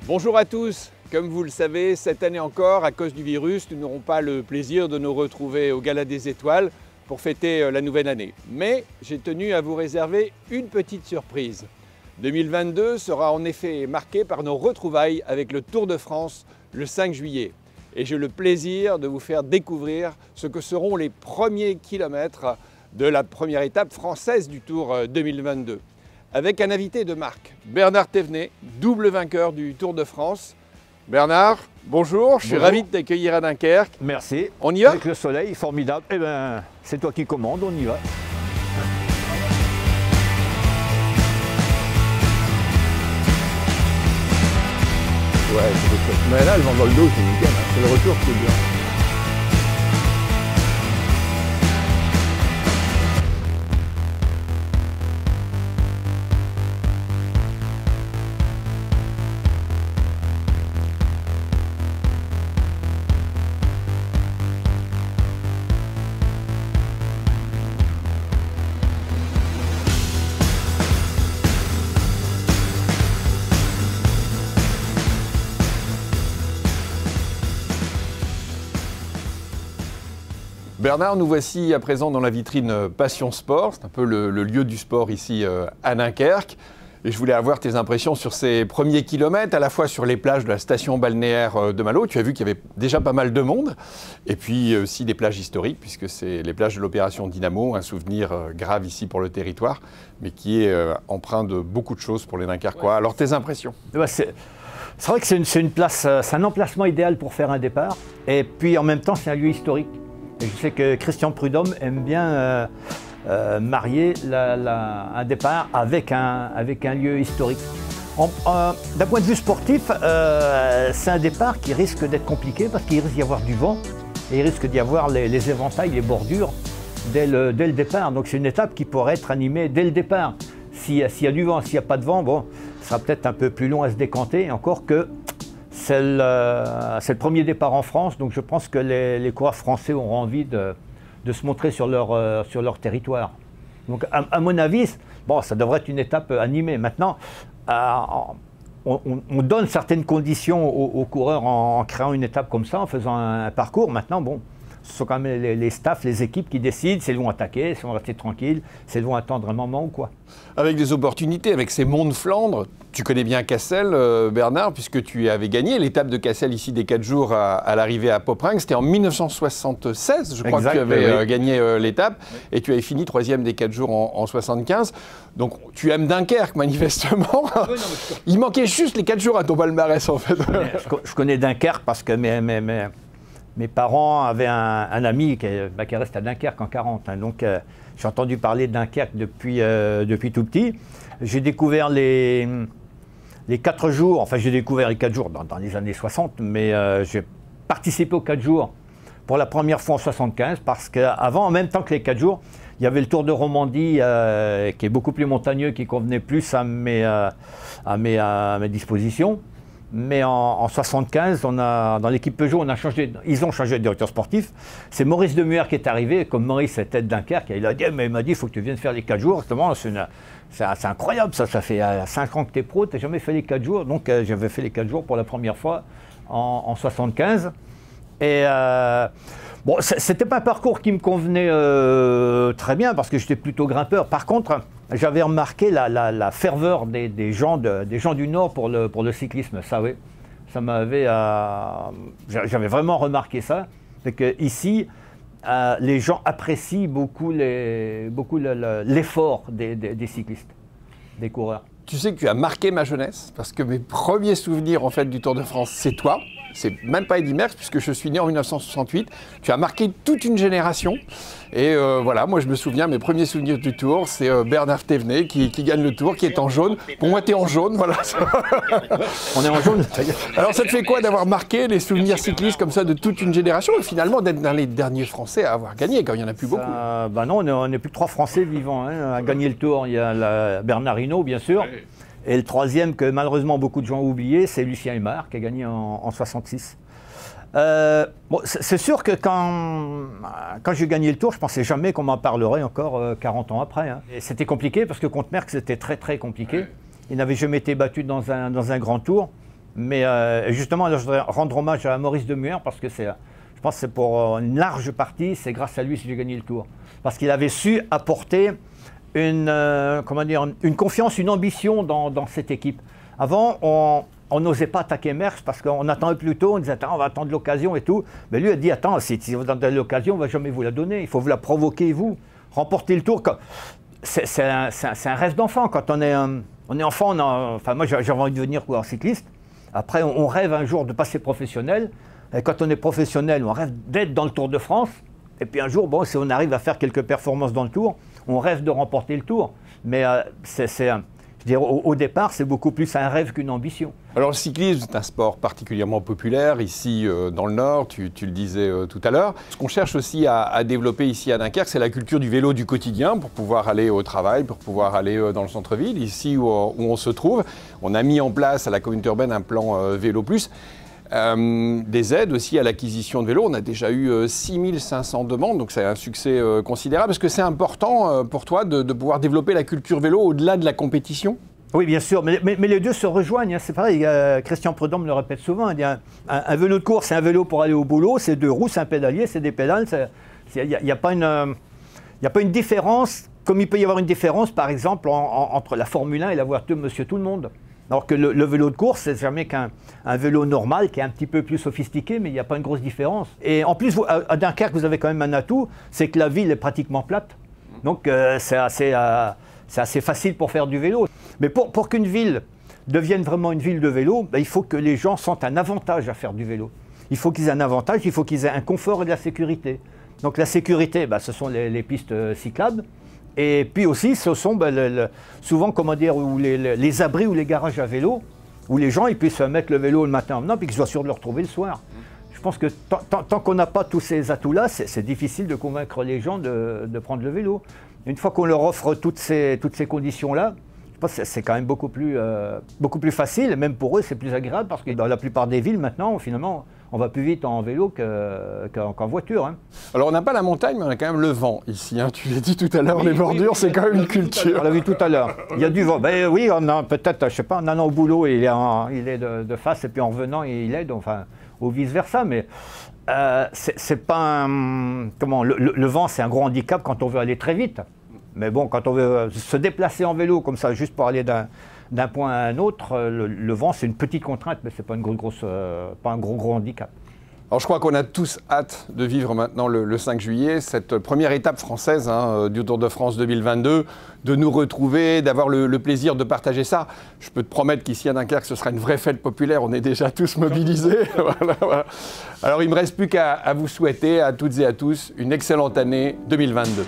Bonjour à tous. Comme vous le savez, cette année encore, à cause du virus, nous n'aurons pas le plaisir de nous retrouver au Gala des Étoiles pour fêter la nouvelle année. Mais j'ai tenu à vous réserver une petite surprise. 2022 sera en effet marqué par nos retrouvailles avec le Tour de France le 5 juillet. Et j'ai le plaisir de vous faire découvrir ce que seront les premiers kilomètres de la première étape française du Tour 2022. Avec un invité de marque, Bernard Thévenet, double vainqueur du Tour de France. Bernard, bonjour, je suis ravi de t'accueillir à Dunkerque. Merci. On y va? Avec le soleil, formidable. Eh bien, c'est toi qui commandes, on y va. Ouais, c'est chouette. Mais là, le vent dans le dos, c'est nickel, hein. C'est le retour qui est bien. Bernard, nous voici à présent dans la vitrine Passion Sport. C'est un peu le lieu du sport ici à Dunkerque. Et je voulais avoir tes impressions sur ces premiers kilomètres, à la fois sur les plages de la station balnéaire de Malo. Tu as vu qu'il y avait déjà pas mal de monde. Et puis aussi des plages historiques, puisque c'est les plages de l'opération Dynamo, un souvenir grave ici pour le territoire, mais qui est empreint de beaucoup de choses pour les Dunkerquois. Ouais. Alors tes impressions? C'est vrai que c'est une place, c'est un emplacement idéal pour faire un départ. Et puis en même temps, c'est un lieu historique. Et je sais que Christian Prudhomme aime bien marier un départ avec un lieu historique. D'un point de vue sportif, c'est un départ qui risque d'être compliqué parce qu'il risque d'y avoir du vent et il risque d'y avoir les éventails, les bordures dès le départ. Donc c'est une étape qui pourrait être animée dès le départ. S'il y a du vent, s'il n'y a pas de vent, bon, ça sera peut-être un peu plus long à se décanter, encore que c'est le premier départ en France, donc je pense que les coureurs français auront envie de se montrer sur leur territoire. Donc à mon avis, bon, ça devrait être une étape animée. Maintenant, on donne certaines conditions aux coureurs en créant une étape comme ça, en faisant un parcours. Maintenant, bon, ce sont quand même les staffs, les équipes qui décident s'ils vont attaquer, s'ils vont rester tranquilles, s'ils vont attendre un moment ou quoi. Avec des opportunités, avec ces monts de Flandre, tu connais bien Cassel, Bernard, puisque tu avais gagné l'étape de Cassel ici des 4 jours à l'arrivée à Poperinghe. C'était en 1976, je crois, que tu avais gagné l'étape. Et tu avais fini 3e des 4 jours en 75. Donc tu aimes Dunkerque, manifestement. Oui, non, il manquait juste les 4 jours à ton palmarès, en fait. Je connais Dunkerque parce que mes parents avaient un ami qui restait à Dunkerque en 40. Hein, donc j'ai entendu parler de Dunkerque depuis tout petit. J'ai découvert les 4 jours, enfin j'ai découvert les 4 jours dans les années 60, mais j'ai participé aux 4 jours pour la première fois en 75 parce qu'avant, en même temps que les 4 jours, il y avait le Tour de Romandie qui est beaucoup plus montagneux, qui convenait plus à mes dispositions. Mais en 75, dans l'équipe Peugeot, ils ont changé de directeur sportif. C'est Maurice Demuer qui est arrivé. Comme Maurice était de Dunkerque, il m'a dit il faut que tu viennes faire les 4 jours. Justement, c'est incroyable, ça fait 5 ans que tu es pro, tu n'as jamais fait les 4 jours. Donc j'avais fait les 4 jours pour la première fois en 75. Et bon, c'était pas un parcours qui me convenait très bien parce que j'étais plutôt grimpeur. Par contre, j'avais remarqué la ferveur des gens du Nord pour le cyclisme. Ça, oui, ça m'avait. J'avais vraiment remarqué ça. C'est que ici, les gens apprécient beaucoup l'effort des cyclistes, des coureurs. Tu sais que tu as marqué ma jeunesse parce que mes premiers souvenirs en fait du Tour de France, c'est toi. C'est même pas Eddy Merckx puisque je suis né en 1968. Tu as marqué toute une génération. Et voilà, moi je me souviens, mes premiers souvenirs du Tour, c'est Bernard Thévenet qui gagne le Tour, qui est en jaune. Pour moi, tu es en jaune, voilà. On est en jaune. Alors ça te fait quoi d'avoir marqué les souvenirs cyclistes comme ça de toute une génération et finalement d'être dans les derniers Français à avoir gagné, quand il n'y en a plus beaucoup? Bah non, on n'est plus que 3 Français vivants à gagner le Tour. Il y a Bernard Hinault, bien sûr. Et le troisième que malheureusement beaucoup de gens ont oublié, c'est Lucien Aymar qui a gagné en 66. Bon, c'est sûr que quand j'ai gagné le Tour, je ne pensais jamais qu'on m'en parlerait encore 40 ans après. Hein. C'était compliqué parce que contre Merckx, c'était très très compliqué. Il n'avait jamais été battu dans un grand Tour. Mais justement, là, je voudrais rendre hommage à Maurice Demuer parce que je pense que c'est pour une large partie, c'est grâce à lui que j'ai gagné le Tour. Parce qu'il avait su apporter une confiance, une ambition dans cette équipe. Avant, on n'osait pas attaquer Merckx parce qu'on attendait plus tôt, on disait attends, on va attendre l'occasion et tout. Mais lui a dit attends, si vous attendez l'occasion, on ne va jamais vous la donner, il faut vous la provoquer vous, remporter le Tour. C'est un rêve d'enfant. Quand on est enfant, enfin moi j'avais envie de devenir coureur cycliste. Après on rêve un jour de passer professionnel. Et quand on est professionnel, on rêve d'être dans le Tour de France. Et puis un jour, bon, si on arrive à faire quelques performances dans le Tour, on rêve de remporter le Tour. Mais je veux dire, au départ, c'est beaucoup plus un rêve qu'une ambition. Alors le cyclisme, c'est un sport particulièrement populaire ici dans le Nord, tu le disais tout à l'heure. Ce qu'on cherche aussi à développer ici à Dunkerque, c'est la culture du vélo du quotidien pour pouvoir aller au travail, pour pouvoir aller dans le centre-ville, ici où on se trouve. On a mis en place à la communauté urbaine un plan Vélo Plus. Des aides aussi à l'acquisition de vélos. On a déjà eu 6500 demandes, donc c'est un succès considérable. Est-ce que c'est important pour toi de pouvoir développer la culture vélo au-delà de la compétition ? Oui, bien sûr, mais les deux se rejoignent. Hein. C'est pareil, Christian Prudhomme le répète souvent. Il dit un vélo de course, c'est un vélo pour aller au boulot, c'est deux roues, c'est un pédalier, c'est des pédales. Il n'y a pas une différence, comme il peut y avoir une différence, par exemple, entre la Formule 1 et la voiture de Monsieur Tout-le-Monde. Alors que le vélo de course, c'est jamais qu'un vélo normal qui est un petit peu plus sophistiqué, mais il n'y a pas une grosse différence. Et en plus, à Dunkerque, vous avez quand même un atout, c'est que la ville est pratiquement plate. Donc c'est assez facile pour faire du vélo. Mais pour qu'une ville devienne vraiment une ville de vélo, il faut que les gens sentent un avantage à faire du vélo. Il faut qu'ils aient un avantage, il faut qu'ils aient un confort et de la sécurité. Donc la sécurité, ce sont les pistes cyclables. Et puis aussi, ce sont souvent, les abris ou les garages à vélo, où les gens ils puissent mettre le vélo le matin en venant, puis qu'ils soient sûrs de le retrouver le soir. Je pense que tant qu'on n'a pas tous ces atouts-là, c'est difficile de convaincre les gens de prendre le vélo. Une fois qu'on leur offre toutes ces conditions-là, je pense que c'est quand même beaucoup plus facile, et même pour eux, c'est plus agréable, parce que dans la plupart des villes, maintenant, finalement, on va plus vite en vélo qu'en voiture. Hein. Alors on n'a pas la montagne, mais on a quand même le vent ici. Hein. Tu l'as dit tout à l'heure, les bordures, c'est quand même une culture. On l'a vu tout à l'heure. Il y a du vent. Ben oui, on a peut-être, je sais pas, en allant au boulot, il est de face, et puis en revenant, il est, enfin, ou vice-versa. Mais c'est pas le vent, c'est un gros handicap quand on veut aller très vite. Mais bon, quand on veut se déplacer en vélo comme ça, juste pour aller d'un point à un autre, le vent, c'est une petite contrainte, mais ce n'est pas pas un gros handicap. Alors je crois qu'on a tous hâte de vivre maintenant le 5 juillet, cette première étape française du Tour de France 2022, de nous retrouver, d'avoir le plaisir de partager ça. Je peux te promettre qu'ici à Dunkerque, ce sera une vraie fête populaire, on est déjà tous mobilisés. Voilà. Alors il ne me reste plus qu'à vous souhaiter à toutes et à tous une excellente année 2022.